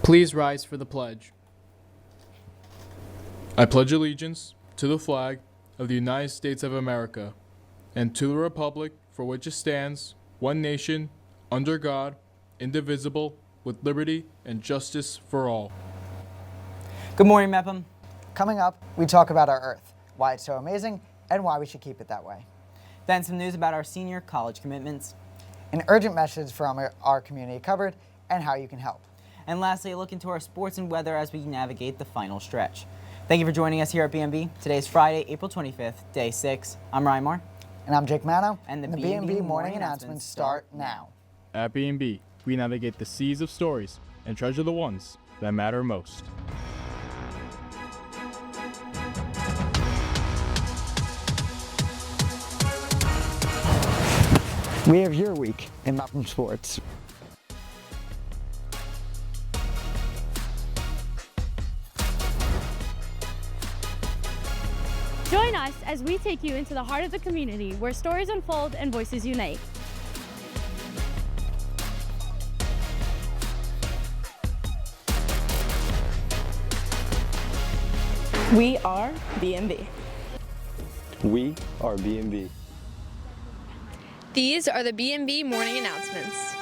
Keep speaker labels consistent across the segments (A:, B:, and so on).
A: Please rise for the pledge. I pledge allegiance to the flag of the United States of America and to the republic for which it stands, one nation, under God, indivisible, with liberty and justice for all.
B: Good morning, Mepham.
C: Coming up, we talk about our Earth, why it's so amazing, and why we should keep it that way.
B: Then some news about our senior college commitments.
C: An urgent message from our community covered, and how you can help.
B: And lastly, a look into our sports and weather as we navigate the final stretch. Thank you for joining us here at BMB. Today is Friday, April 25th, day 6. I'm Ryan Marr.
C: And I'm Jake Manno.
B: And the
C: BMB Morning Announcements start now.
A: At B&B, we navigate the seas of stories and treasure the ones that matter most.
C: We have your week in Mepham Sports.
D: Join us as we take you into the heart of the community where stories unfold and voices unite.
E: We are BMB.
F: We are BMB.
G: These are the BMB Morning Announcements.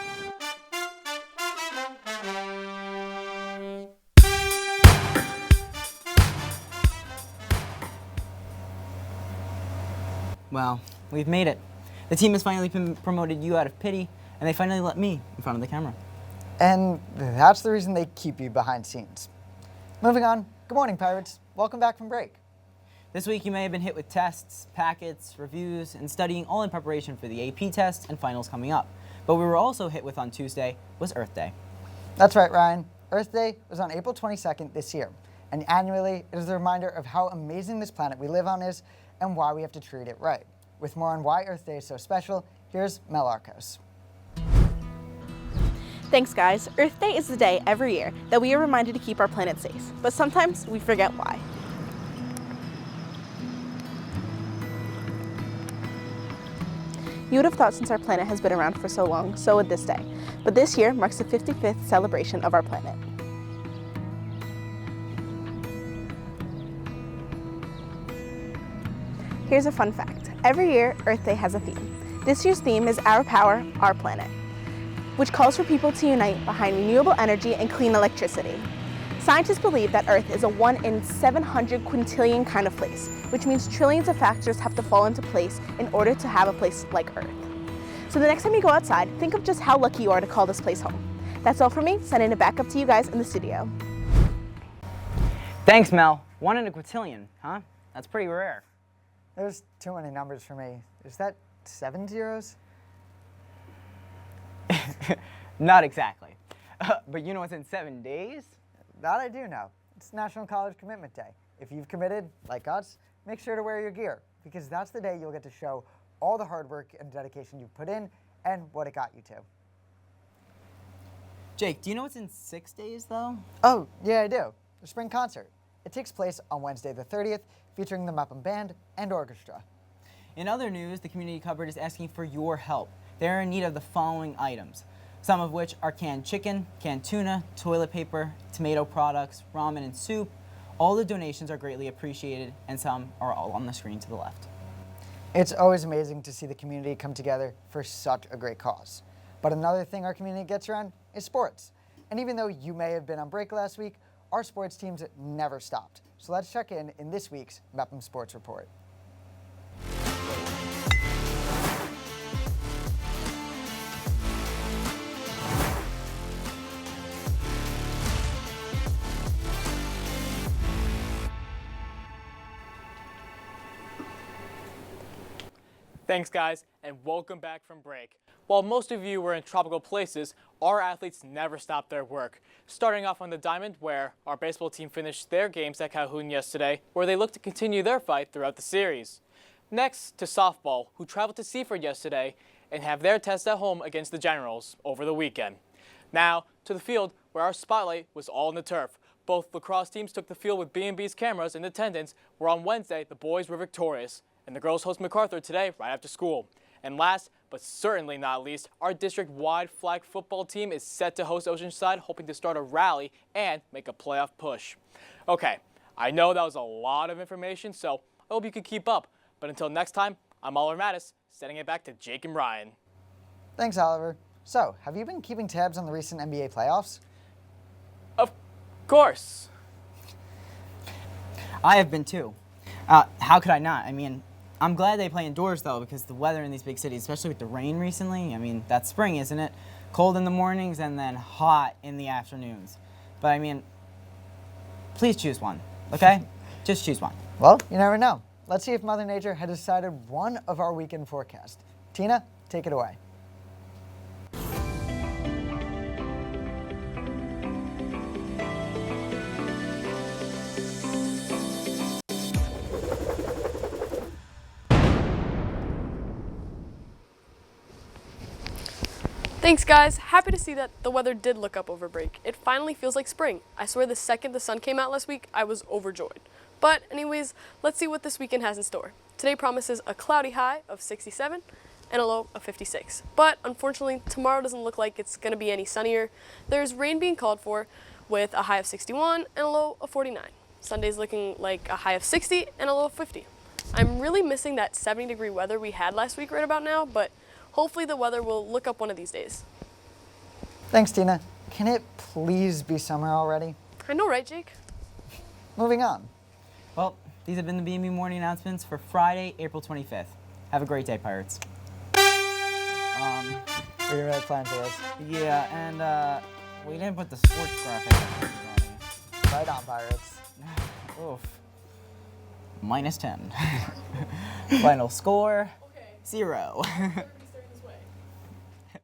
B: Well, we've made it. The team has finally been promoted you out of pity, and they finally let me in front of the camera.
C: And that's the reason they keep you behind scenes. Moving on, good morning, Pirates. Welcome back from break.
B: This week you may have been hit with tests, packets, reviews, and studying all in preparation for the AP tests and finals coming up. But we were also hit with on Tuesday was Earth Day.
C: That's right, Ryan. Earth Day was on April 22nd this year. And annually, it is a reminder of how amazing this planet we live on is and why we have to treat it right. With more on why Earth Day is so special, here's Mel Arcos.
E: Thanks, guys. Earth Day is the day every year that we are reminded to keep our planet safe, but sometimes we forget why. You would have thought since our planet has been around for so long, so would this day. But this year marks the 55th celebration of our planet. Here's a fun fact. Every year, Earth Day has a theme. This year's theme is Our Power, Our Planet, which calls for people to unite behind renewable energy and clean electricity. Scientists believe that Earth is a 1 in 700 quintillion kind of place, which means trillions of factors have to fall into place in order to have a place like Earth. So the next time you go outside, think of just how lucky you are to call this place home. That's all for me. Sending it back up to you guys in the studio.
B: Thanks, Mel. 1 in a quintillion, huh? That's pretty rare.
C: There's too many numbers for me. Is that 7 zeros?
B: Not exactly. But you know what's in 7 days?
C: That I do know. It's National College Commitment Day. If you've committed, like us, make sure to wear your gear, because that's the day you'll get to show all the hard work and dedication you've put in and what it got you to.
B: Jake, do you know what's in 6 days, though?
C: Oh, yeah, I do. The spring concert. It takes place on Wednesday the 30th, featuring the Mepham Band and Orchestra.
B: In other news, the community cupboard is asking for your help. They're in need of the following items, some of which are canned chicken, canned tuna, toilet paper, tomato products, ramen and soup. All the donations are greatly appreciated, and some are all on the screen to the left.
C: It's always amazing to see the community come together for such a great cause. But another thing our community gets around is sports. And even though you may have been on break last week, our sports teams never stopped. So let's check in this week's Mepham Sports Report.
H: Thanks, guys, and welcome back from break. While most of you were in tropical places, our athletes never stopped their work. Starting off on the diamond, where our baseball team finished their games at Calhoun yesterday, where they look to continue their fight throughout the series. Next, to softball, who traveled to Seaford yesterday and have their test at home against the Generals over the weekend. Now, to the field, where our spotlight was all on the turf. Both lacrosse teams took the field with BMB's cameras in attendance, where on Wednesday, the boys were victorious, and the girls host MacArthur today right after school. And last, but certainly not least, our district-wide flag football team is set to host Oceanside, hoping to start a rally and make a playoff push. Okay, I know that was a lot of information, so I hope you can keep up. But until next time, I'm Ollie Mattes, sending it back to Jake and Ryan.
C: Thanks, Oliver. So, have you been keeping tabs on the recent NBA playoffs?
H: Of course.
B: I have been too. How could I not? I mean, I'm glad they play indoors though, because the weather in these big cities, especially with the rain recently, I mean, that's spring, isn't it? Cold in the mornings and then hot in the afternoons. But I mean, please choose one, okay? Just choose one.
C: Well, you never know. Let's see if Mother Nature had decided one of our weekend forecasts. Tina, take it away.
I: Thanks guys, happy to see that the weather did look up over break. It finally feels like spring. I swear the second the sun came out last week, I was overjoyed. But anyways, let's see what this weekend has in store. Today promises a cloudy high of 67 and a low of 56. But unfortunately, tomorrow doesn't look like it's going to be any sunnier. There's rain being called for with a high of 61 and a low of 49. Sunday's looking like a high of 60 and a low of 50. I'm really missing that 70-degree weather we had last week right about now, but hopefully the weather will look up one of these days.
C: Thanks, Tina. Can it please be summer already?
I: I know, right, Jake?
C: Moving on.
B: Well, these have been the BMB Morning Announcements for Friday, April 25th. Have a great day, Pirates.
C: What do you really plan for this?
B: Yeah, and we didn't put the sports graphic.
C: Right on, Pirates.
B: Oof. -10. Final score, 0.